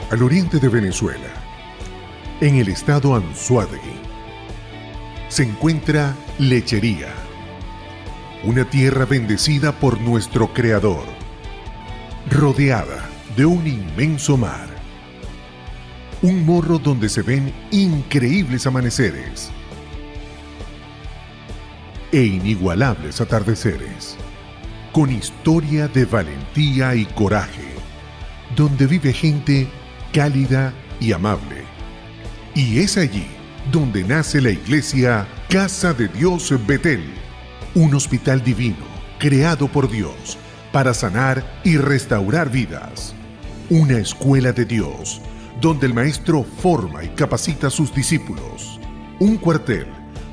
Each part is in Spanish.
al oriente de Venezuela, en el estado Anzoátegui, se encuentra Lechería, una tierra bendecida por nuestro Creador, rodeada de un inmenso mar, un morro donde se ven increíbles amaneceres e inigualables atardeceres, con historia de valentía y coraje, donde vive gente cálida y amable. Y es allí donde nace la iglesia Casa de Dios Betel, un hospital divino creado por Dios para sanar y restaurar vidas. Una escuela de Dios donde el maestro forma y capacita a sus discípulos. Un cuartel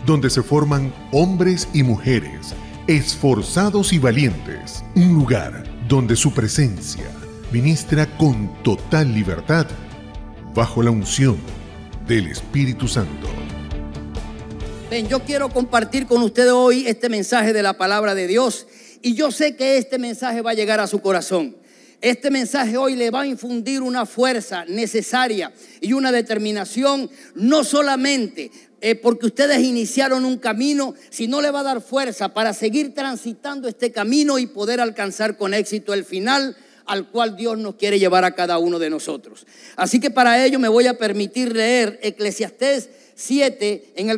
donde se forman hombres y mujeres esforzados y valientes. Un lugar donde su presencia ministra con total libertad bajo la unción del Espíritu Santo. Ven, yo quiero compartir con ustedes hoy este mensaje de la palabra de Dios, y yo sé que este mensaje va a llegar a su corazón. Este mensaje hoy le va a infundir una fuerza necesaria y una determinación, no solamente porque ustedes iniciaron un camino, sino le va a dar fuerza para seguir transitando este camino y poder alcanzar con éxito el final al cual Dios nos quiere llevar a cada uno de nosotros. Así que para ello me voy a permitir leer Eclesiastés 7 en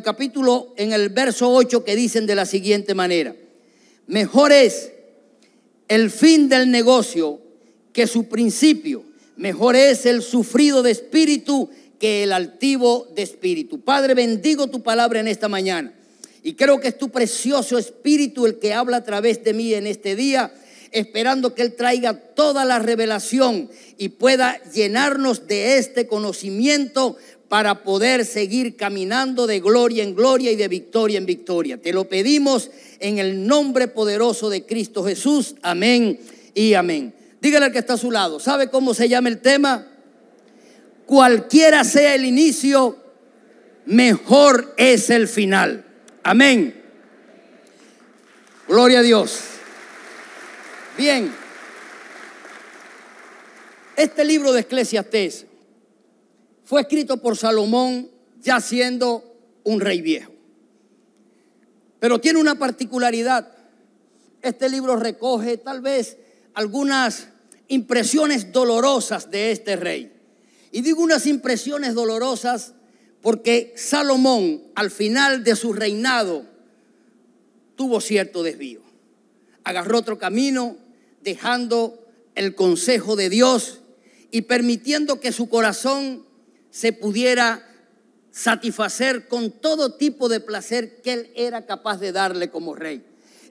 el verso 8, que dicen de la siguiente manera: mejor es el fin del negocio que su principio, mejor es el sufrido de espíritu que el altivo de espíritu. Padre, bendigo tu palabra en esta mañana, y creo que es tu precioso espíritu el que habla a través de mí en este día, esperando que Él traiga toda la revelación y pueda llenarnos de este conocimiento para poder seguir caminando de gloria en gloria y de victoria en victoria. Te lo pedimos en el nombre poderoso de Cristo Jesús. Amén y amén. Dígale al que está a su lado, ¿sabe cómo se llama el tema? Cualquiera sea el inicio, mejor es el final. Amén. Gloria a Dios. Bien, este libro de Eclesiastés fue escrito por Salomón ya siendo un rey viejo, pero tiene una particularidad. Este libro recoge tal vez algunas impresiones dolorosas de este rey, y digo unas impresiones dolorosas porque Salomón al final de su reinado tuvo cierto desvío, agarró otro camino, dejando el consejo de Dios y permitiendo que su corazón se pudiera satisfacer con todo tipo de placer que él era capaz de darle como rey.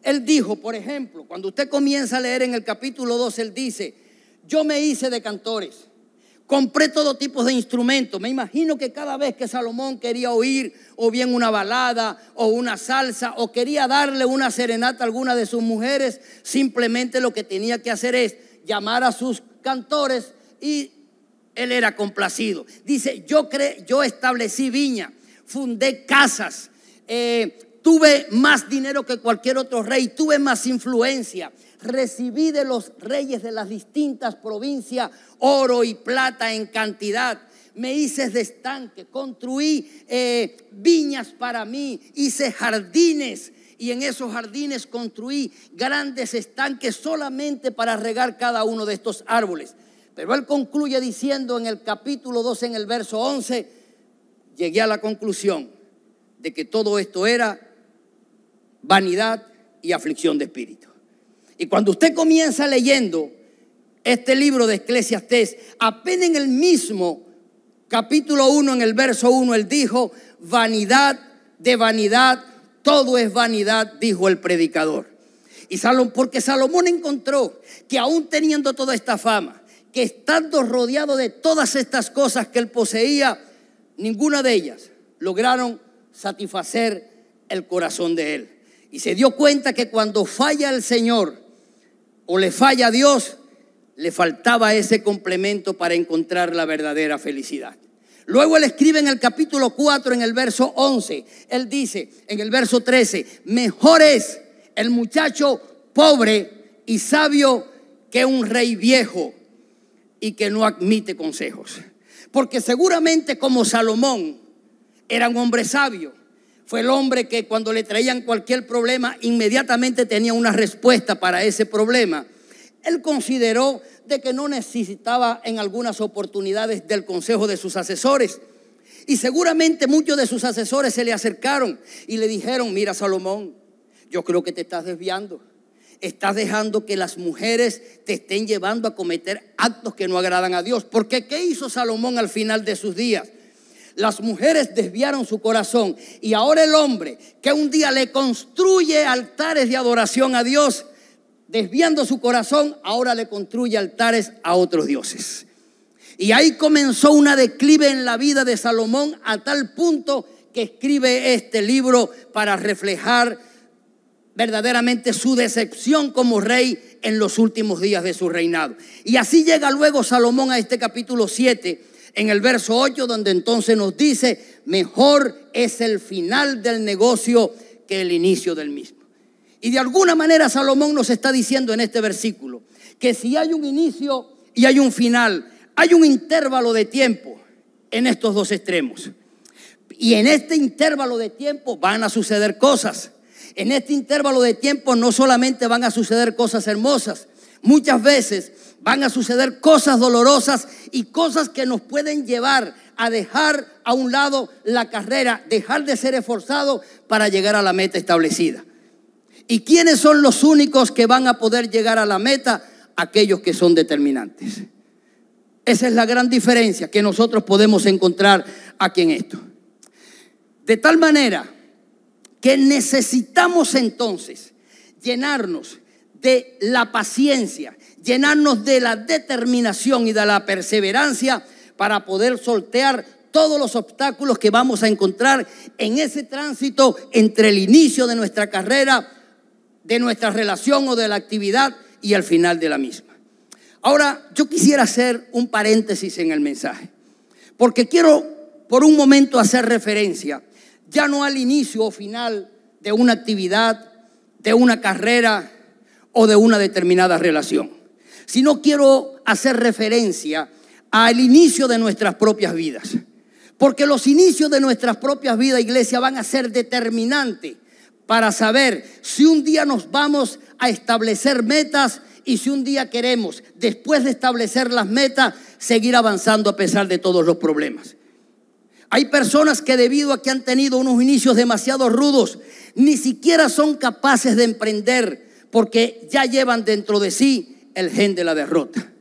Él dijo, por ejemplo, cuando usted comienza a leer en el capítulo 2, él dice: yo me hice de cantores, compré todo tipo de instrumentos. Me imagino que cada vez que Salomón quería oír o bien una balada o una salsa, o quería darle una serenata a alguna de sus mujeres, simplemente lo que tenía que hacer es llamar a sus cantores y él era complacido. Dice: yo establecí viña, fundé casas, tuve más dinero que cualquier otro rey, tuve más influencia, recibí de los reyes de las distintas provincias oro y plata en cantidad, me hice de estanque, construí viñas para mí, hice jardines, y en esos jardines construí grandes estanques solamente para regar cada uno de estos árboles. Pero él concluye diciendo en el capítulo 2, en el verso 11, llegué a la conclusión de que todo esto era vanidad y aflicción de espíritu. Y cuando usted comienza leyendo este libro de Eclesiastés, apenas en el mismo capítulo 1, en el verso 1, él dijo: vanidad de vanidad, todo es vanidad, dijo el predicador. Y porque Salomón encontró que aún teniendo toda esta fama, que estando rodeado de todas estas cosas que él poseía, ninguna de ellas lograron satisfacer el corazón de él. Y se dio cuenta que cuando falla el Señor o le falla a Dios, le faltaba ese complemento para encontrar la verdadera felicidad. Luego él escribe en el capítulo 4, en el verso 11, él dice en el verso 13: mejor es el muchacho pobre y sabio que un rey viejo y que no admite consejos. porque seguramente como Salomón era un hombre sabio, fue el hombre que cuando le traían cualquier problema inmediatamente tenía una respuesta para ese problema. Él consideró de que no necesitaba en algunas oportunidades del consejo de sus asesores. Y seguramente muchos de sus asesores se le acercaron y le dijeron: mira, Salomón, yo creo que te estás desviando. Estás dejando que las mujeres te estén llevando a cometer actos que no agradan a Dios. Porque ¿qué hizo Salomón al final de sus días? Las mujeres desviaron su corazón, y ahora el hombre que un día le construye altares de adoración a Dios, desviando su corazón, ahora le construye altares a otros dioses. Y ahí comenzó una declive en la vida de Salomón, a tal punto que escribe este libro para reflejar verdaderamente su decepción como rey en los últimos días de su reinado. Y así llega luego Salomón a este capítulo 7, en el verso 8, donde entonces nos dice: mejor es el final del negocio que el inicio del mismo. Y de alguna manera Salomón nos está diciendo en este versículo que si hay un inicio y hay un final, hay un intervalo de tiempo en estos dos extremos. Y en este intervalo de tiempo van a suceder cosas. En este intervalo de tiempo no solamente van a suceder cosas hermosas, muchas veces van a suceder cosas dolorosas y cosas que nos pueden llevar a dejar a un lado la carrera, dejar de ser esforzado para llegar a la meta establecida. ¿Y quiénes son los únicos que van a poder llegar a la meta? Aquellos que son determinantes. Esa es la gran diferencia que nosotros podemos encontrar aquí en esto. De tal manera que necesitamos entonces llenarnos de la paciencia, llenarnos de la determinación y de la perseverancia para poder sortear todos los obstáculos que vamos a encontrar en ese tránsito entre el inicio de nuestra carrera, de nuestra relación o de la actividad y el final de la misma. Ahora, yo quisiera hacer un paréntesis en el mensaje, porque quiero por un momento hacer referencia ya no al inicio o final de una actividad, de una carrera o de una determinada relación, sino quiero hacer referencia al inicio de nuestras propias vidas. Porque los inicios de nuestras propias vidas, iglesia, van a ser determinantes para saber si un día nos vamos a establecer metas y si un día queremos, después de establecer las metas, seguir avanzando a pesar de todos los problemas. Hay personas que debido a que han tenido unos inicios demasiado rudos, ni siquiera son capaces de emprender porque ya llevan dentro de sí el gen de la derrota.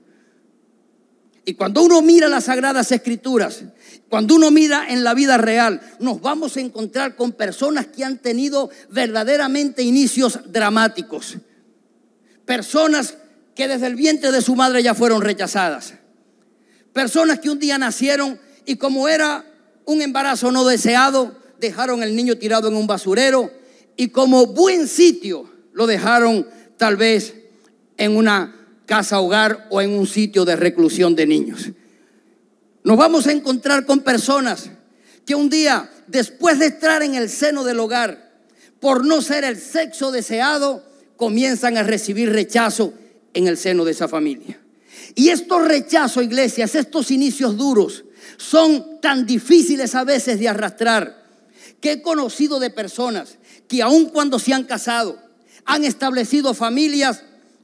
Y cuando uno mira las Sagradas Escrituras, cuando uno mira en la vida real, nos vamos a encontrar con personas que han tenido verdaderamente inicios dramáticos. Personas que desde el vientre de su madre ya fueron rechazadas. Personas que un día nacieron y como era un embarazo no deseado, dejaron el niño tirado en un basurero y como buen sitio lo dejaron tal vez en una casa hogar o en un sitio de reclusión de niños. Nos vamos a encontrar con personas que un día, después de estar en el seno del hogar, por no ser el sexo deseado, comienzan a recibir rechazo en el seno de esa familia. Y estos rechazos, iglesias, estos inicios duros, son tan difíciles a veces de arrastrar, que he conocido de personas que aun cuando se han casado, han establecido familias,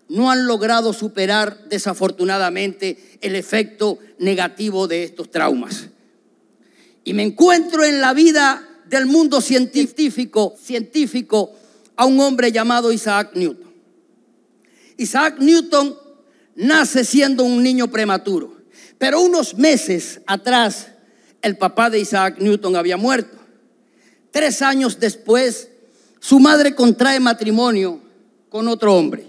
no han logrado superar desafortunadamente el efecto negativo de estos traumas. Y me encuentro en la vida del mundo científico a un hombre llamado Isaac Newton. Isaac Newton nace siendo un niño prematuro, pero unos meses atrás el papá de Isaac Newton había muerto. 3 años después, su madre contrae matrimonio con otro hombre.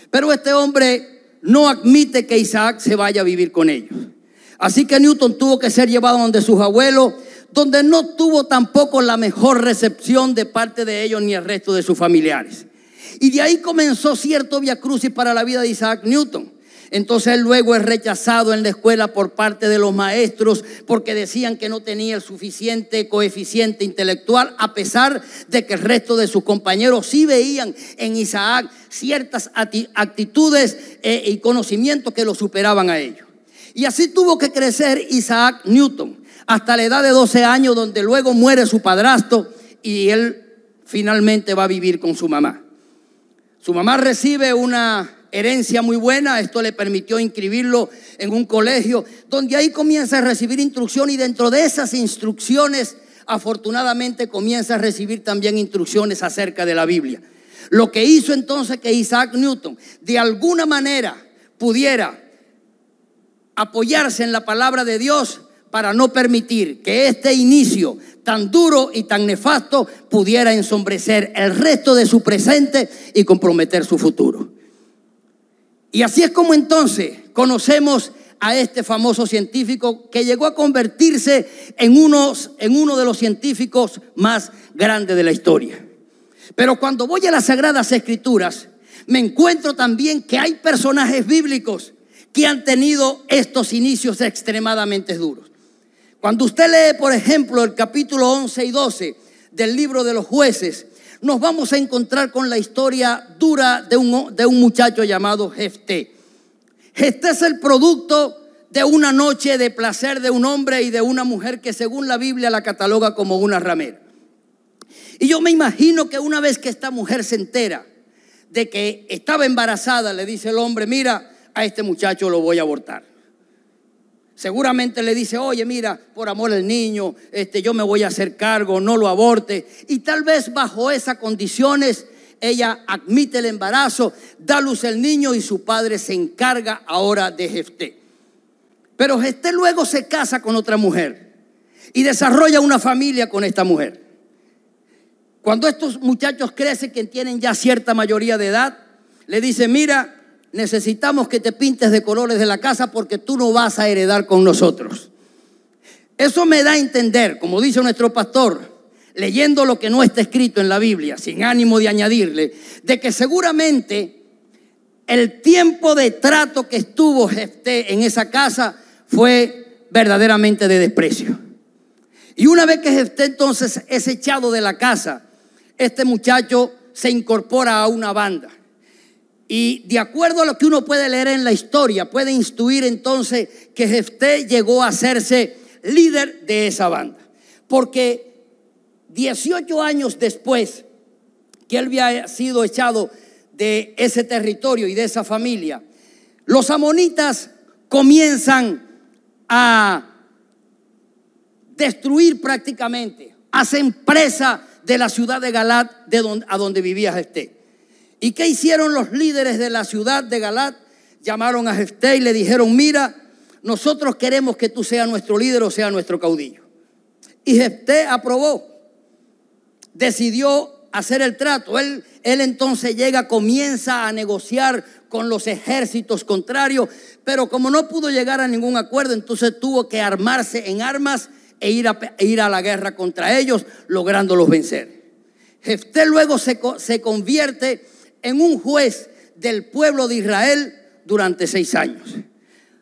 Pero este hombre no admite que Isaac se vaya a vivir con ellos. Así que Newton tuvo que ser llevado donde sus abuelos, donde no tuvo tampoco la mejor recepción de parte de ellos ni el resto de sus familiares. Y de ahí comenzó cierto viacrucis para la vida de Isaac Newton. Entonces él luego es rechazado en la escuela por parte de los maestros porque decían que no tenía el suficiente coeficiente intelectual, a pesar de que el resto de sus compañeros sí veían en Isaac ciertas actitudes y conocimientos que lo superaban a ellos. Y así tuvo que crecer Isaac Newton hasta la edad de 12 años, donde luego muere su padrastro y él finalmente va a vivir con su mamá. Su mamá recibe una herencia muy buena. Esto le permitió inscribirlo en un colegio donde ahí comienza a recibir instrucción, y dentro de esas instrucciones afortunadamente comienza a recibir también instrucciones acerca de la Biblia. Lo que hizo entonces que Isaac Newton de alguna manera pudiera apoyarse en la palabra de Dios para no permitir que este inicio tan duro y tan nefasto pudiera ensombrecer el resto de su presente y comprometer su futuro. Y así es como entonces conocemos a este famoso científico que llegó a convertirse en uno de los científicos más grandes de la historia. Pero cuando voy a las Sagradas Escrituras, me encuentro también que hay personajes bíblicos que han tenido estos inicios extremadamente duros. Cuando usted lee, por ejemplo, el capítulo 11 y 12 del libro de los Jueces, nos vamos a encontrar con la historia dura de un muchacho llamado Jefté. Jefté es el producto de una noche de placer de un hombre y de una mujer que según la Biblia la cataloga como una ramera. Y yo me imagino que una vez que esta mujer se entera de que estaba embarazada, le dice el hombre: mira, a este muchacho lo voy a abortar. Seguramente le dice: oye, mira, por amor al niño, yo me voy a hacer cargo, no lo aborte. Y tal vez bajo esas condiciones ella admite el embarazo, da a luz el niño y su padre se encarga ahora de Jefté. Pero Jefté luego se casa con otra mujer y desarrolla una familia con esta mujer. Cuando estos muchachos crecen, que tienen ya cierta mayoría de edad, le dice: mira, necesitamos que te pintes de colores de la casa porque tú no vas a heredar con nosotros. Eso me da a entender, como dice nuestro pastor, leyendo lo que no está escrito en la Biblia, sin ánimo de añadirle, de que seguramente el tiempo de trato que estuvo Jefté en esa casa fue verdaderamente de desprecio. Y una vez que Jefté entonces es echado de la casa, este muchacho se incorpora a una banda. Y de acuerdo a lo que uno puede leer en la historia, puede intuir entonces que Jefté llegó a hacerse líder de esa banda. Porque 18 años después que él había sido echado de ese territorio y de esa familia, los amonitas comienzan a destruir prácticamente, hacen presa de la ciudad de Galat, a donde vivía Jefté. ¿Y qué hicieron los líderes de la ciudad de Galat? Llamaron a Jefté y le dijeron: mira, nosotros queremos que tú seas nuestro líder o sea nuestro caudillo. Y Jefté aprobó, decidió hacer el trato. Él entonces comienza a negociar con los ejércitos contrarios, pero como no pudo llegar a ningún acuerdo, entonces tuvo que armarse en armas e ir a la guerra contra ellos, lográndolos vencer. Jefté luego se convierte en un juez del pueblo de Israel durante 6 años.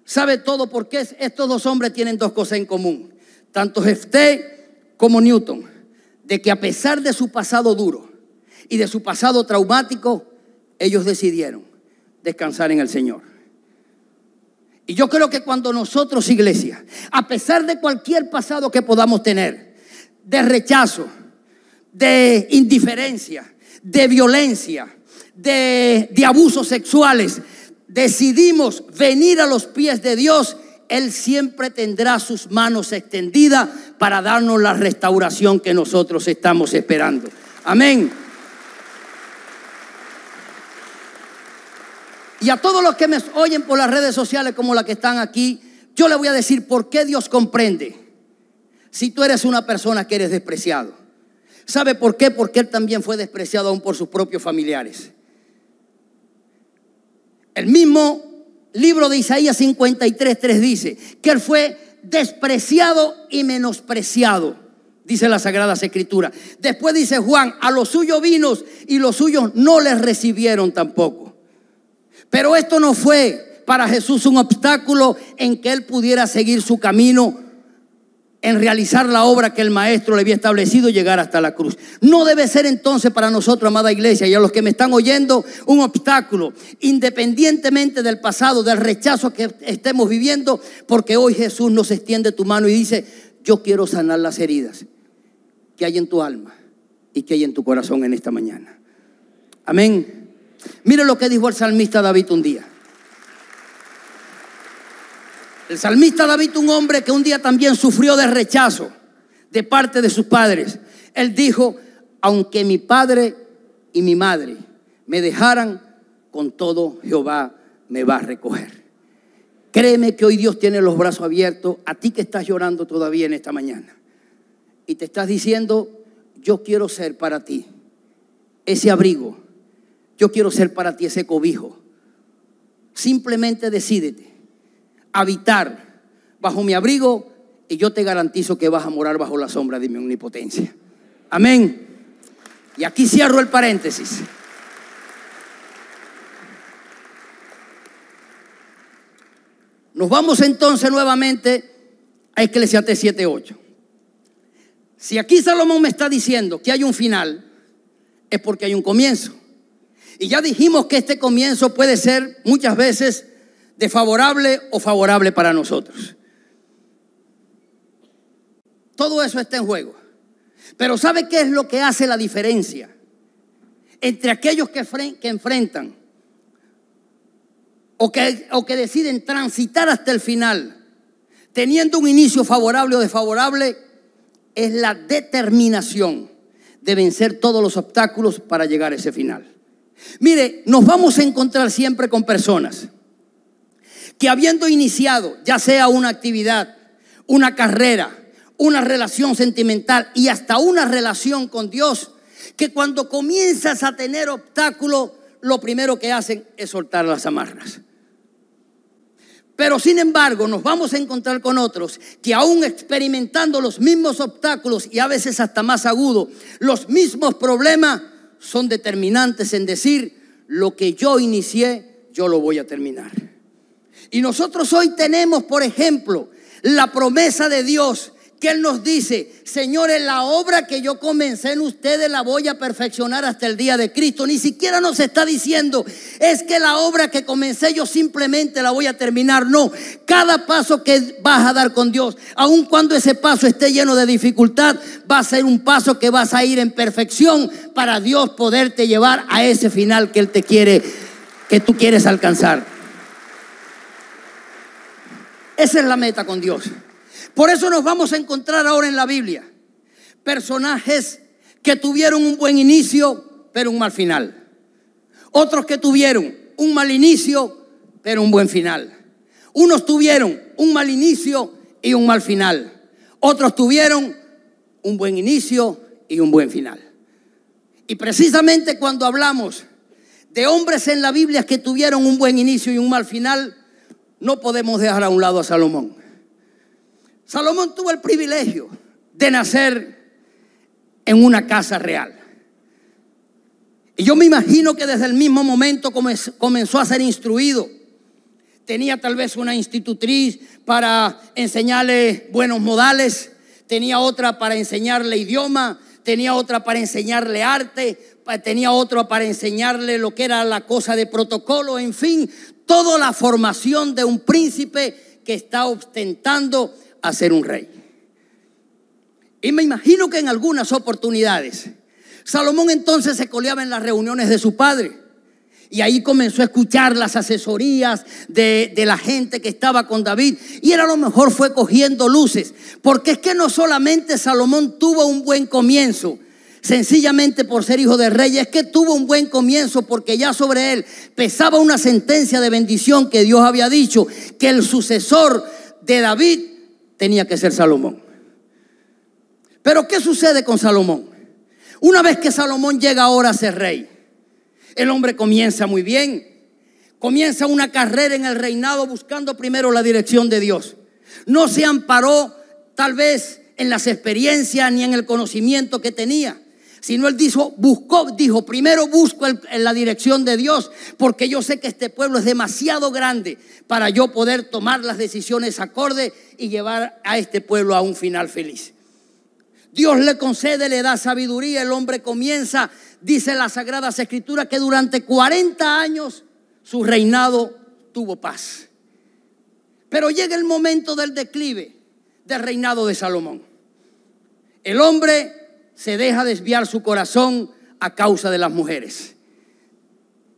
¿Sabe todo por qué? Estos dos hombres tienen dos cosas en común, tanto Jefté como Newton, de que a pesar de su pasado duro y de su pasado traumático, ellos decidieron descansar en el Señor. Y yo creo que cuando nosotros, iglesia, a pesar de cualquier pasado que podamos tener, de rechazo, de indiferencia, de violencia, de abusos sexuales, decidimos venir a los pies de Dios, Él siempre tendrá sus manos extendidas para darnos la restauración que nosotros estamos esperando. Amén. Y a todos los que me oyen por las redes sociales como la que están aquí, yo les voy a decir por qué Dios comprende si tú eres una persona que eres despreciado. ¿Sabe por qué? Porque Él también fue despreciado aún por sus propios familiares. El mismo libro de Isaías 53:3 dice que Él fue despreciado y menospreciado, dice las Sagradas Escrituras. Después dice Juan: a los suyos vino y los suyos no les recibieron tampoco. Pero esto no fue para Jesús un obstáculo en que Él pudiera seguir su camino en realizar la obra que el maestro le había establecido, llegar hasta la cruz. No debe ser entonces para nosotros, amada iglesia, y a los que me están oyendo, un obstáculo, independientemente del pasado, del rechazo que estemos viviendo, porque hoy Jesús nos extiende tu mano y dice: yo quiero sanar las heridas que hay en tu alma y que hay en tu corazón en esta mañana. Amén. Mire lo que dijo el salmista David un día. El salmista David, un hombre que un día también sufrió de rechazo de parte de sus padres. Él dijo: aunque mi padre y mi madre me dejaran, con todo Jehová me va a recoger. Créeme que hoy Dios tiene los brazos abiertos a ti que estás llorando todavía en esta mañana. Y te estás diciendo: yo quiero ser para ti ese abrigo. Yo quiero ser para ti ese cobijo. Simplemente decídete habitar bajo mi abrigo y yo te garantizo que vas a morar bajo la sombra de mi omnipotencia. Amén. Y aquí cierro el paréntesis. Nos vamos entonces nuevamente a Eclesiastés 7:8. Si aquí Salomón me está diciendo que hay un final, es porque hay un comienzo. Y ya dijimos que este comienzo puede ser muchas veces desfavorable o favorable para nosotros. Todo eso está en juego. Pero ¿sabe qué es lo que hace la diferencia entre aquellos que enfrentan o que deciden transitar hasta el final, teniendo un inicio favorable o desfavorable? Es la determinación de vencer todos los obstáculos para llegar a ese final. Mire, nos vamos a encontrar siempre con personas que, habiendo iniciado ya sea una actividad, una carrera, una relación sentimental y hasta una relación con Dios, que cuando comienzas a tener obstáculos, lo primero que hacen es soltar las amarras. Pero sin embargo, nos vamos a encontrar con otros que, aún experimentando los mismos obstáculos y a veces hasta más agudos, los mismos problemas, son determinantes en decir: lo que yo inicié, yo lo voy a terminar. Y nosotros hoy tenemos, por ejemplo, la promesa de Dios, que Él nos dice: señores, la obra que yo comencé en ustedes la voy a perfeccionar hasta el día de Cristo. Ni siquiera nos está diciendo: es que la obra que comencé yo simplemente la voy a terminar. No, cada paso que vas a dar con Dios, aun cuando ese paso esté lleno de dificultad, va a ser un paso que vas a ir en perfección para Dios poderte llevar a ese final que Él te quiere, que tú quieres alcanzar. Esa es la meta con Dios. Por eso nos vamos a encontrar ahora en la Biblia personajes que tuvieron un buen inicio, pero un mal final. Otros que tuvieron un mal inicio, pero un buen final. Unos tuvieron un mal inicio y un mal final. Otros tuvieron un buen inicio y un buen final. Y precisamente cuando hablamos de hombres en la Biblia que tuvieron un buen inicio y un mal final, no podemos dejar a un lado a Salomón. Salomón tuvo el privilegio de nacer en una casa real. Y yo me imagino que desde el mismo momento comenzó a ser instruido. Tenía tal vez una institutriz para enseñarle buenos modales, tenía otra para enseñarle idioma, tenía otra para enseñarle arte, tenía otra para enseñarle lo que era la cosa de protocolo, en fin, toda la formación de un príncipe que está ostentando a ser un rey. Y me imagino que en algunas oportunidades Salomón entonces se coleaba en las reuniones de su padre, y ahí comenzó a escuchar las asesorías de la gente que estaba con David, y él a lo mejor fue cogiendo luces, porque es que no solamente Salomón tuvo un buen comienzo sencillamente por ser hijo de rey, es que tuvo un buen comienzo porque ya sobre él pesaba una sentencia de bendición que Dios había dicho, que el sucesor de David tenía que ser Salomón. Pero ¿qué sucede con Salomón? Una vez que Salomón llega ahora a ser rey, el hombre comienza muy bien, comienza una carrera en el reinado buscando primero la dirección de Dios. No se amparó tal vez en las experiencias ni en el conocimiento que tenía, sino él dijo, primero busco en la dirección de Dios, porque yo sé que este pueblo es demasiado grande para yo poder tomar las decisiones acorde y llevar a este pueblo a un final feliz. Dios le concede, le da sabiduría, el hombre comienza, dice las Sagradas Escrituras, que durante 40 años su reinado tuvo paz. Pero llega el momento del declive del reinado de Salomón. El hombre se deja desviar su corazón a causa de las mujeres.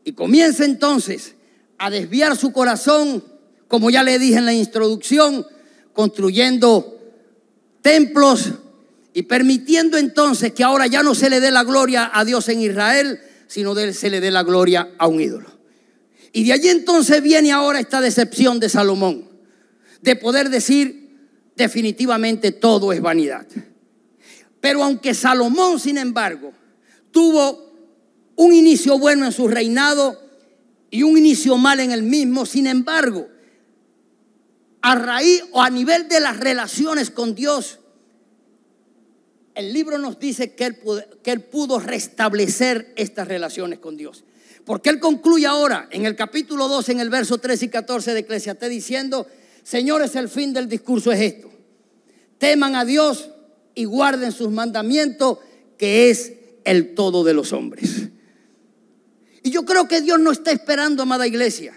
Y comienza entonces a desviar su corazón, como ya le dije en la introducción, construyendo templos y permitiendo entonces que ahora ya no se le dé la gloria a Dios en Israel, sino se le dé la gloria a un ídolo. Y de allí entonces viene ahora esta decepción de Salomón, de poder decir definitivamente todo es vanidad. Pero aunque Salomón, sin embargo, tuvo un inicio bueno en su reinado y un inicio mal en el mismo, sin embargo, a raíz o a nivel de las relaciones con Dios, el libro nos dice que él pudo restablecer estas relaciones con Dios. Porque él concluye ahora en el capítulo 2, en el verso 13 y 14 de Eclesiastés, diciendo: señores, el fin del discurso es esto: teman a Dios y guarden sus mandamientos, que es el todo de los hombres. Y yo creo que Dios no está esperando, amada iglesia,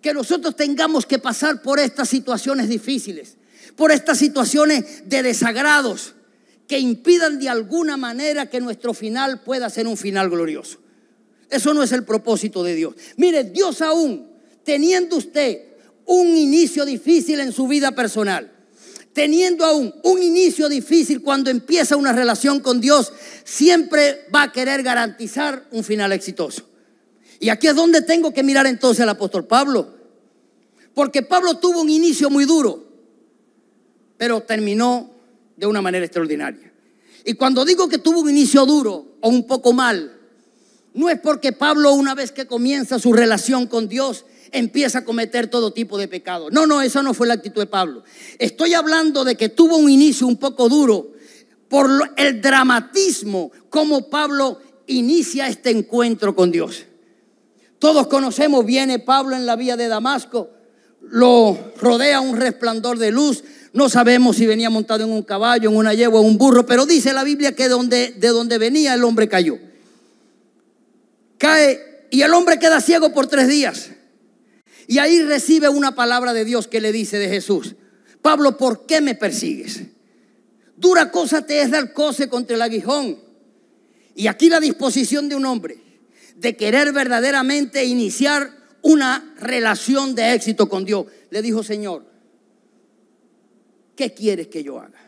que nosotros tengamos que pasar por estas situaciones difíciles, por estas situaciones de desagrados que impidan de alguna manera que nuestro final pueda ser un final glorioso. Eso no es el propósito de Dios. Mire, Dios, aún teniendo usted un inicio difícil en su vida personal, teniendo aún un inicio difícil cuando empieza una relación con Dios, siempre va a querer garantizar un final exitoso. Y aquí es donde tengo que mirar entonces al apóstol Pablo, porque Pablo tuvo un inicio muy duro, pero terminó de una manera extraordinaria. Y cuando digo que tuvo un inicio duro o un poco mal, no es porque Pablo, una vez que comienza su relación con Dios, empieza a cometer todo tipo de pecado. No, esa no fue la actitud de Pablo. Estoy hablando de que tuvo un inicio un poco duro por el dramatismo, como Pablo inicia este encuentro con Dios. Todos conocemos, viene Pablo en la vía de Damasco, lo rodea un resplandor de luz. No sabemos si venía montado en un caballo, en una yegua o un burro, pero dice la Biblia que de donde venía el hombre cayó. Cae y el hombre queda ciego por 3 días. Y ahí recibe una palabra de Dios que le dice de Jesús: Pablo, ¿por qué me persigues? Dura cosa te es dar coce contra el aguijón. Y aquí la disposición de un hombre de querer verdaderamente iniciar una relación de éxito con Dios. Le dijo: Señor, ¿qué quieres que yo haga?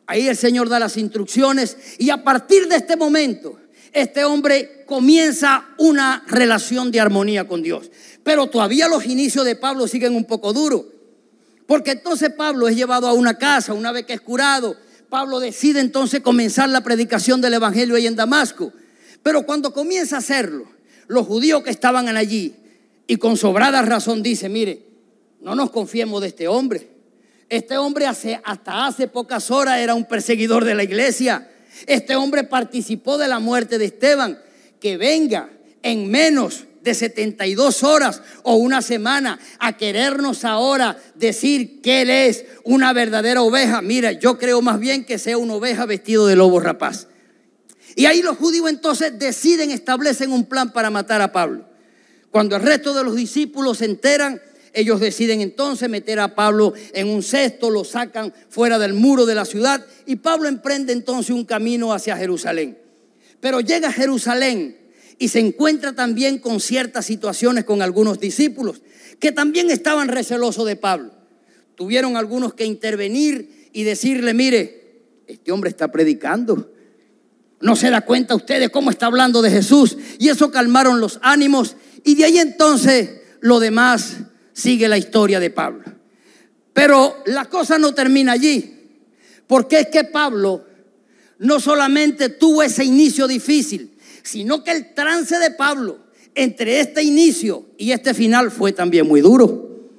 Ahí el Señor da las instrucciones y a partir de este momento este hombre comienza una relación de armonía con Dios. Pero todavía los inicios de Pablo siguen un poco duros, porque entonces Pablo es llevado a una casa. Una vez que es curado, Pablo decide entonces comenzar la predicación del evangelio ahí en Damasco. Pero cuando comienza a hacerlo, los judíos que estaban allí, y con sobrada razón, dice: mire, no nos confiemos de este hombre. Este hombre hasta hace pocas horas era un perseguidor de la iglesia. Este hombre participó de la muerte de Esteban. Que venga en menos de 72 horas o una semana a querernos ahora decir que él es una verdadera oveja. Mira, yo creo más bien que sea una oveja vestido de lobo rapaz. Y ahí los judíos entonces establecen un plan para matar a Pablo. Cuando el resto de los discípulos se enteran, ellos deciden entonces meter a Pablo en un cesto, lo sacan fuera del muro de la ciudad y Pablo emprende entonces un camino hacia Jerusalén. Pero llega a Jerusalén y se encuentra también con ciertas situaciones con algunos discípulos que también estaban recelosos de Pablo. Tuvieron algunos que intervenir y decirle: mire, este hombre está predicando. ¿No se da cuenta ustedes cómo está hablando de Jesús? Y eso calmaron los ánimos y de ahí entonces lo demás sigue la historia de Pablo. Pero la cosa no termina allí, porque es que Pablo no solamente tuvo ese inicio difícil, sino que el trance de Pablo entre este inicio y este final fue también muy duro.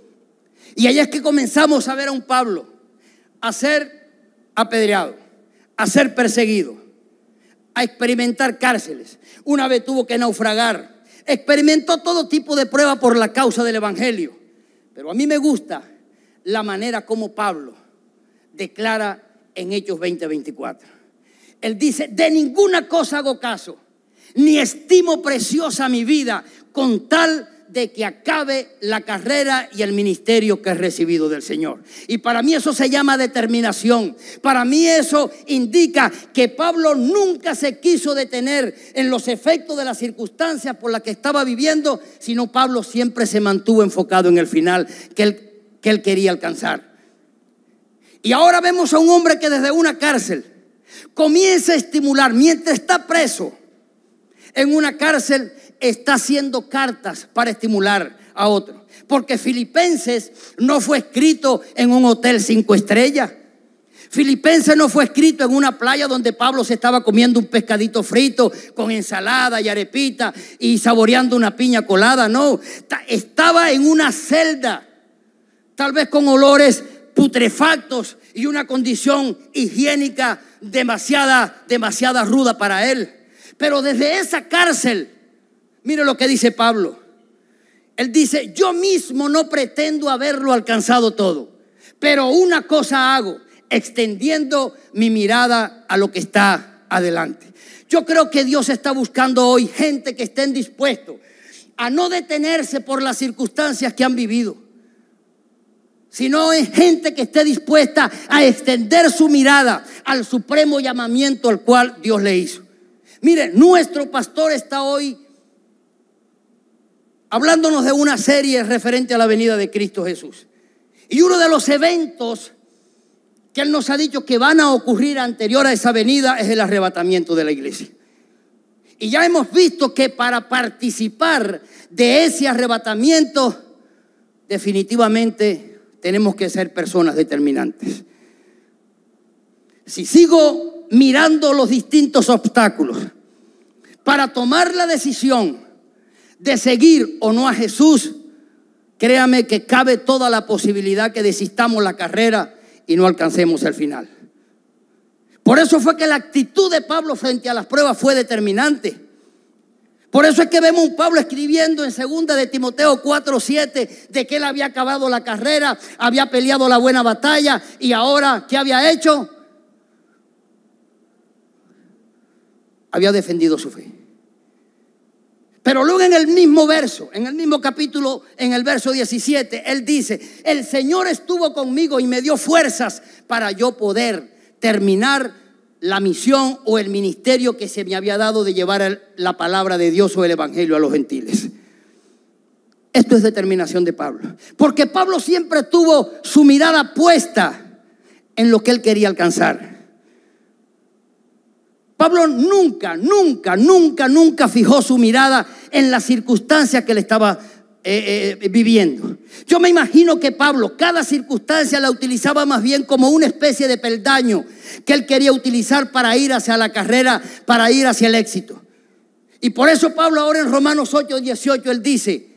Y ahí es que comenzamos a ver a un Pablo a ser apedreado, a ser perseguido, a experimentar cárceles. Una vez tuvo que naufragar. Experimentó todo tipo de pruebas por la causa del evangelio. Pero a mí me gusta la manera como Pablo declara en Hechos 20:24. Él dice: de ninguna cosa hago caso, ni estimo preciosa mi vida, con tal de que acabe la carrera y el ministerio que he recibido del Señor. Y para mí eso se llama determinación. Para mí eso indica que Pablo nunca se quiso detener en los efectos de las circunstancias por las que estaba viviendo, sino Pablo siempre se mantuvo enfocado en el final que él quería alcanzar. Y ahora vemos a un hombre que desde una cárcel comienza a estimular, mientras está preso en una cárcel, está haciendo cartas para estimular a otros. Porque Filipenses no fue escrito en un hotel 5 estrellas. Filipenses no fue escrito en una playa donde Pablo se estaba comiendo un pescadito frito con ensalada y arepita y saboreando una piña colada. No, estaba en una celda, tal vez con olores putrefactos y una condición higiénica demasiada ruda para él. Pero desde esa cárcel, mire lo que dice Pablo. Él dice: yo mismo no pretendo haberlo alcanzado todo, pero una cosa hago, extendiendo mi mirada a lo que está adelante. Yo creo que Dios está buscando hoy gente que estén dispuestos a no detenerse por las circunstancias que han vivido, sino es gente que esté dispuesta a extender su mirada al supremo llamamiento al cual Dios le hizo. Mire, nuestro pastor está hoy hablándonos de una serie referente a la venida de Cristo Jesús. Y uno de los eventos que él nos ha dicho que van a ocurrir anterior a esa venida es el arrebatamiento de la iglesia. Y ya hemos visto que para participar de ese arrebatamiento, definitivamente tenemos que ser personas determinantes. Si sigo mirando los distintos obstáculos para tomar la decisión de seguir o no a Jesús, créame que cabe toda la posibilidad que desistamos la carrera y no alcancemos el final. Por eso fue que la actitud de Pablo frente a las pruebas fue determinante. Por eso es que vemos un Pablo escribiendo en 2 de Timoteo 4:7 de que él había acabado la carrera, había peleado la buena batalla y ahora, ¿qué había hecho? Había defendido su fe. Pero luego en el mismo verso, en el mismo capítulo, en el verso 17, él dice: el Señor estuvo conmigo y me dio fuerzas para yo poder terminar la misión o el ministerio que se me había dado de llevar la palabra de Dios o el evangelio a los gentiles. Esto es determinación de Pablo, porque Pablo siempre tuvo su mirada puesta en lo que él quería alcanzar. Pablo nunca fijó su mirada en las circunstancias que él estaba viviendo. Yo me imagino que Pablo cada circunstancia la utilizaba más bien como una especie de peldaño que él quería utilizar para ir hacia la carrera, para ir hacia el éxito. Y por eso Pablo ahora en Romanos 8:18 él dice: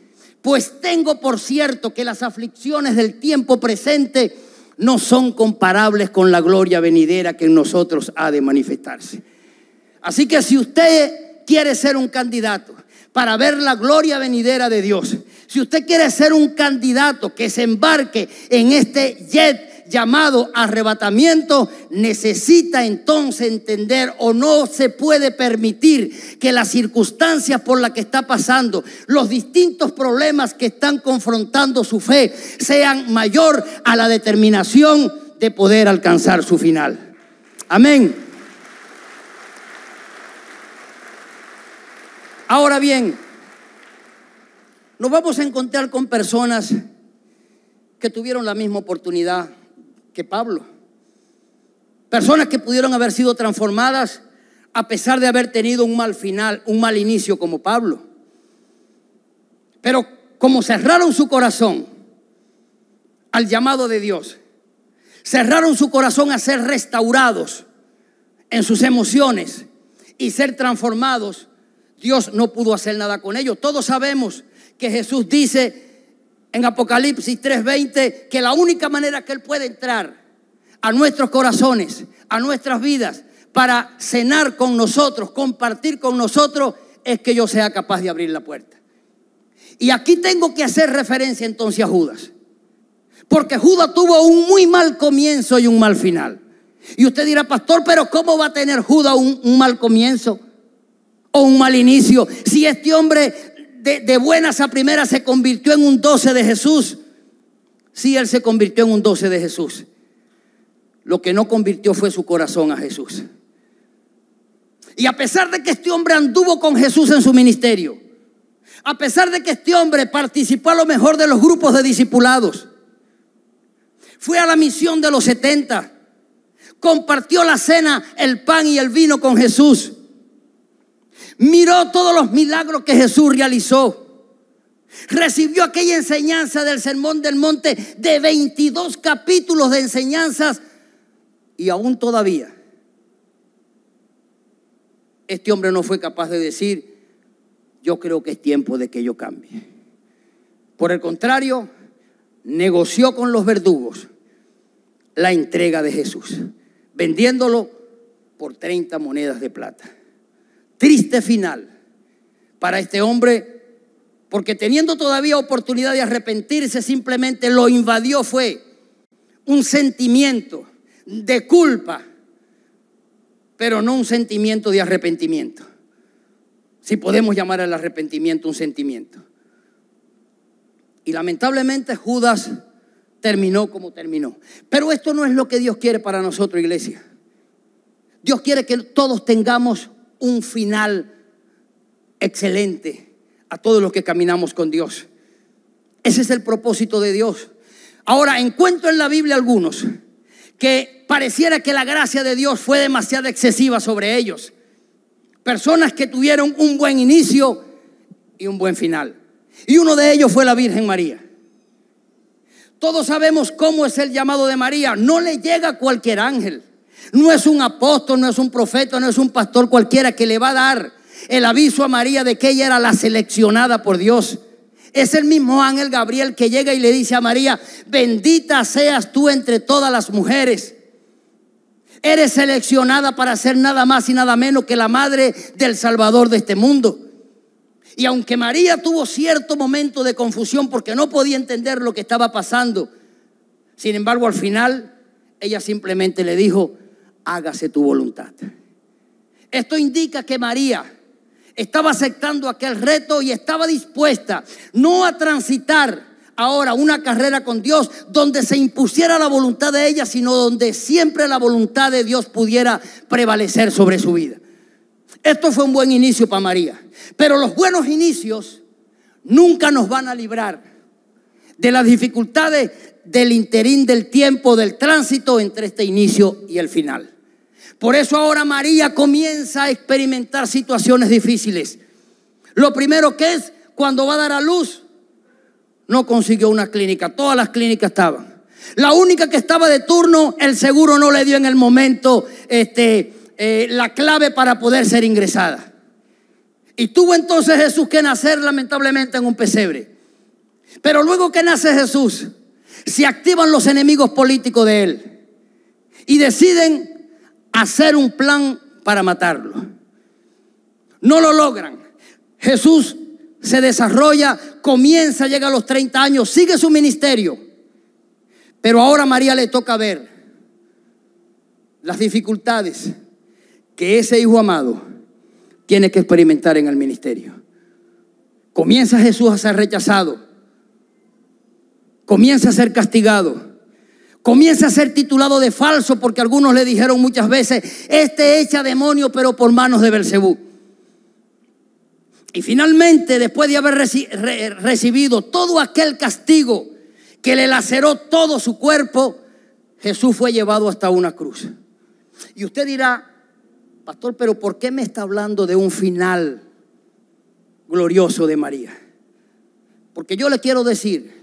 pues tengo por cierto que las aflicciones del tiempo presente no son comparables con la gloria venidera que en nosotros ha de manifestarse. Así que si usted quiere ser un candidato para ver la gloria venidera de Dios, si usted quiere ser un candidato que se embarque en este jet llamado arrebatamiento, necesita entonces entender, o no se puede permitir que las circunstancias por las que está pasando, los distintos problemas que están confrontando su fe, sean mayor a la determinación de poder alcanzar su final. Amén. Ahora bien, nos vamos a encontrar con personas que tuvieron la misma oportunidad que Pablo. Personas que pudieron haber sido transformadas a pesar de haber tenido un mal final, un mal inicio como Pablo. Pero como cerraron su corazón al llamado de Dios, cerraron su corazón a ser restaurados en sus emociones y ser transformados, Dios no pudo hacer nada con ellos. Todos sabemos que Jesús dice en Apocalipsis 3:20 que la única manera que Él puede entrar a nuestros corazones, a nuestras vidas, para cenar con nosotros, compartir con nosotros, es que yo sea capaz de abrir la puerta. Y aquí tengo que hacer referencia entonces a Judas, porque Judas tuvo un muy mal comienzo y un mal final. Y usted dirá, pastor, pero ¿cómo va a tener Judas un mal comienzo o un mal inicio si este hombre de buenas a primeras se convirtió en un 12 de Jesús? Sí, él se convirtió en un 12 de Jesús. Lo que no convirtió fue su corazón a Jesús. Y a pesar de que este hombre anduvo con Jesús en su ministerio, a pesar de que este hombre participó a lo mejor de los grupos de discipulados, fue a la misión de los 70, compartió la cena, el pan y el vino con Jesús, miró todos los milagros que Jesús realizó, recibió aquella enseñanza del Sermón del Monte de 22 capítulos de enseñanzas, y aún todavía este hombre no fue capaz de decir, yo creo que es tiempo de que yo cambie. Por el contrario, negoció con los verdugos la entrega de Jesús, vendiéndolo por 30 monedas de plata. Triste final para este hombre, porque teniendo todavía oportunidad de arrepentirse, simplemente lo invadió fue un sentimiento de culpa, pero no un sentimiento de arrepentimiento. Si podemos llamar al arrepentimiento un sentimiento. Y lamentablemente Judas terminó como terminó. Pero esto no es lo que Dios quiere para nosotros, iglesia. Dios quiere que todos tengamos un final excelente a todos los que caminamos con Dios. Ese es el propósito de Dios. Ahora, encuentro en la Biblia algunos que pareciera que la gracia de Dios fue demasiado excesiva sobre ellos. Personas que tuvieron un buen inicio y un buen final. Y uno de ellos fue la Virgen María. Todos sabemos cómo es el llamado de María. No le llega a cualquier ángel. No es un apóstol, no es un profeta, no es un pastor cualquiera que le va a dar el aviso a María de que ella era la seleccionada por Dios. Es el mismo ángel Gabriel que llega y le dice a María, bendita seas tú entre todas las mujeres. Eres seleccionada para ser nada más y nada menos que la madre del Salvador de este mundo. Y aunque María tuvo cierto momento de confusión porque no podía entender lo que estaba pasando, sin embargo al final ella simplemente le dijo, hágase tu voluntad. Esto indica que María estaba aceptando aquel reto y estaba dispuesta no a transitar ahora una carrera con Dios donde se impusiera la voluntad de ella, sino donde siempre la voluntad de Dios pudiera prevalecer sobre su vida. Esto fue un buen inicio para María, pero los buenos inicios nunca nos van a librar de las dificultades del interín del tiempo, del tránsito entre este inicio y el final. Por eso ahora María comienza a experimentar situaciones difíciles. Lo primero que es, cuando va a dar a luz, no consiguió una clínica, todas las clínicas estaban. La única que estaba de turno, el seguro no le dio en el momento la clave para poder ser ingresada. Y tuvo entonces Jesús que nacer lamentablemente en un pesebre. Pero luego que nace Jesús, se activan los enemigos políticos de él y deciden hacer un plan para matarlo. No lo logran. Jesús se desarrolla, comienza, llega a los 30 años, sigue su ministerio. Pero ahora a María le toca ver las dificultades que ese hijo amado tiene que experimentar en el ministerio. Comienza Jesús a ser rechazado, comienza a ser castigado, comienza a ser titulado de falso porque algunos le dijeron muchas veces, este echa demonio pero por manos de Belcebú. Y finalmente, después de haber recibido todo aquel castigo que le laceró todo su cuerpo, Jesús fue llevado hasta una cruz. Y usted dirá, pastor, pero ¿por qué me está hablando de un final glorioso de María? Porque yo le quiero decir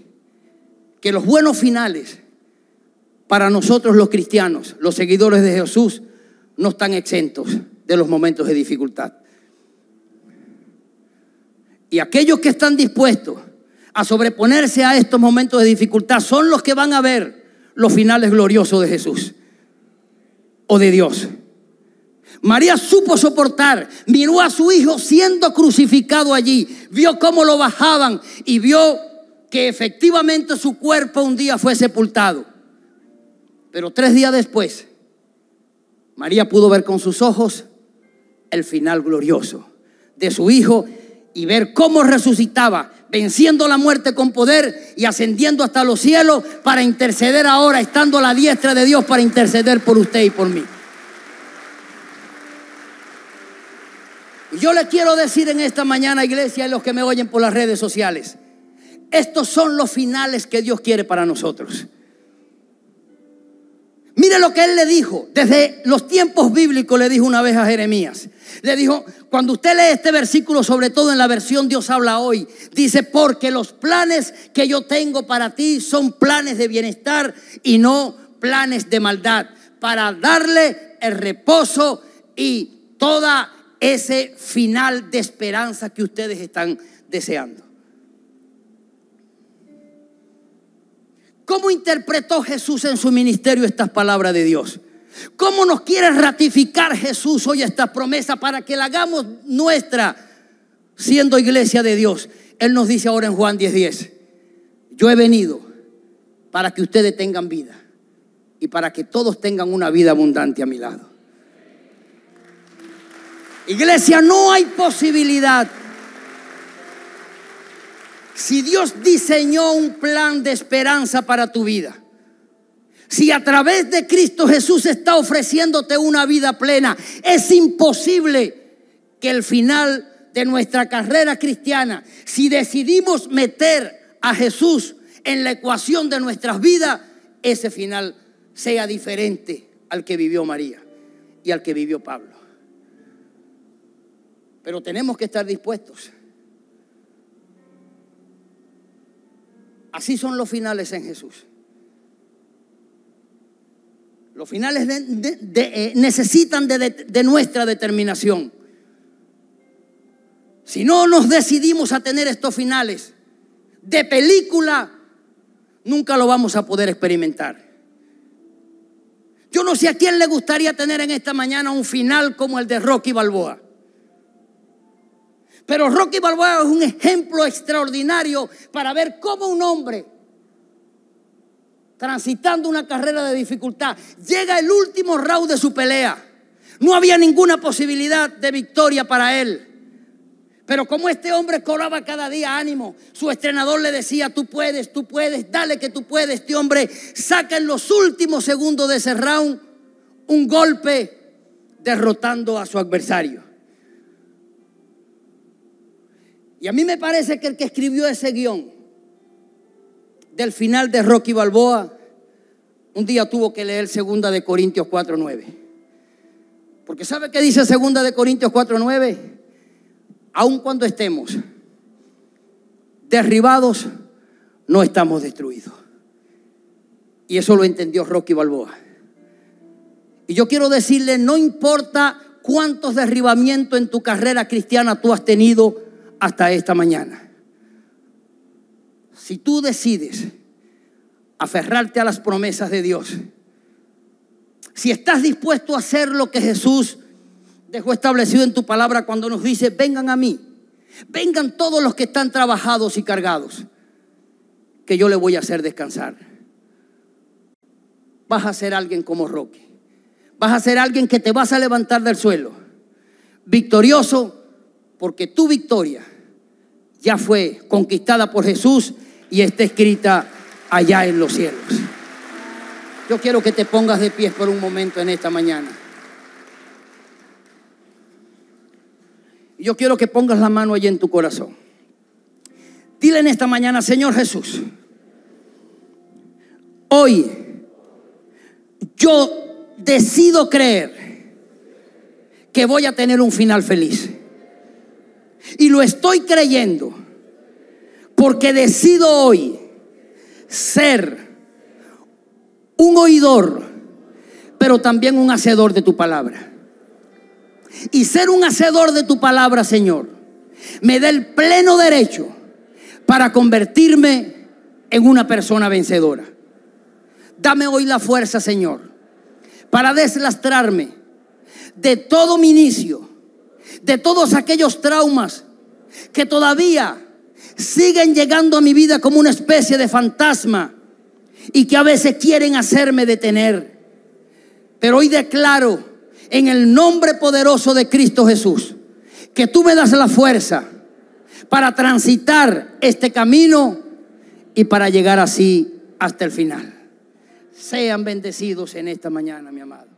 que los buenos finales para nosotros los cristianos, los seguidores de Jesús, no están exentos de los momentos de dificultad. Y aquellos que están dispuestos a sobreponerse a estos momentos de dificultad son los que van a ver los finales gloriosos de Jesús o de Dios. María supo soportar, miró a su hijo siendo crucificado allí, vio cómo lo bajaban y vio que efectivamente su cuerpo un día fue sepultado. Pero 3 días después, María pudo ver con sus ojos el final glorioso de su hijo y ver cómo resucitaba, venciendo la muerte con poder y ascendiendo hasta los cielos para interceder ahora, estando a la diestra de Dios para interceder por usted y por mí. Y yo le quiero decir en esta mañana, iglesia, y los que me oyen por las redes sociales, estos son los finales que Dios quiere para nosotros. Mire lo que Él le dijo, desde los tiempos bíblicos le dijo una vez a Jeremías. Le dijo, cuando usted lee este versículo, sobre todo en la versión Dios habla hoy, dice, porque los planes que yo tengo para ti son planes de bienestar y no planes de maldad, para darle el reposo y toda ese final de esperanza que ustedes están deseando. ¿Cómo interpretó Jesús en su ministerio estas palabras de Dios? ¿Cómo nos quiere ratificar Jesús hoy esta promesa para que la hagamos nuestra siendo iglesia de Dios? Él nos dice ahora en Juan 10:10, yo he venido para que ustedes tengan vida y para que todos tengan una vida abundante a mi lado. Iglesia, no hay posibilidad. Si Dios diseñó un plan de esperanza para tu vida, si a través de Cristo Jesús está ofreciéndote una vida plena, es imposible que el final de nuestra carrera cristiana, si decidimos meter a Jesús en la ecuación de nuestras vidas, ese final sea diferente al que vivió María y al que vivió Pablo. Pero tenemos que estar dispuestos. Así son los finales en Jesús. Los finales necesitan de nuestra determinación. Si no nos decidimos a tener estos finales de película, nunca lo vamos a poder experimentar. Yo no sé a quién le gustaría tener en esta mañana un final como el de Rocky Balboa. Pero Rocky Balboa es un ejemplo extraordinario para ver cómo un hombre, transitando una carrera de dificultad, llega el último round de su pelea. No había ninguna posibilidad de victoria para él. Pero como este hombre cobraba cada día ánimo, su entrenador le decía, tú puedes, dale que tú puedes. Este hombre saca en los últimos segundos de ese round un golpe derrotando a su adversario. Y a mí me parece que el que escribió ese guión del final de Rocky Balboa, un día tuvo que leer 2 de Corintios 4:9. Porque ¿sabe qué dice 2 de Corintios 4:9? Aun cuando estemos derribados, no estamos destruidos. Y eso lo entendió Rocky Balboa. Y yo quiero decirle, no importa cuántos derribamientos en tu carrera cristiana tú has tenido hasta esta mañana. Si tú decides aferrarte a las promesas de Dios, si estás dispuesto a hacer lo que Jesús dejó establecido en tu palabra cuando nos dice, vengan a mí, vengan todos los que están trabajados y cargados, que yo les voy a hacer descansar. Vas a ser alguien como Rocky. Vas a ser alguien que te vas a levantar del suelo, victorioso, porque tu victoria ya fue conquistada por Jesús y está escrita allá en los cielos. Yo quiero que te pongas de pie por un momento en esta mañana. Yo quiero que pongas la mano allí en tu corazón. Dile en esta mañana, Señor Jesús, hoy yo decido creer que voy a tener un final feliz. Y lo estoy creyendo porque decido hoy ser un oidor, pero también un hacedor de tu palabra. Y ser un hacedor de tu palabra, Señor, me da el pleno derecho para convertirme en una persona vencedora. Dame hoy la fuerza, Señor, para deslastrarme de todo mi inicio, de todos aquellos traumas que todavía siguen llegando a mi vida como una especie de fantasma y que a veces quieren hacerme detener. Pero hoy declaro en el nombre poderoso de Cristo Jesús que tú me das la fuerza para transitar este camino y para llegar así hasta el final. Sean bendecidos en esta mañana, mi amado.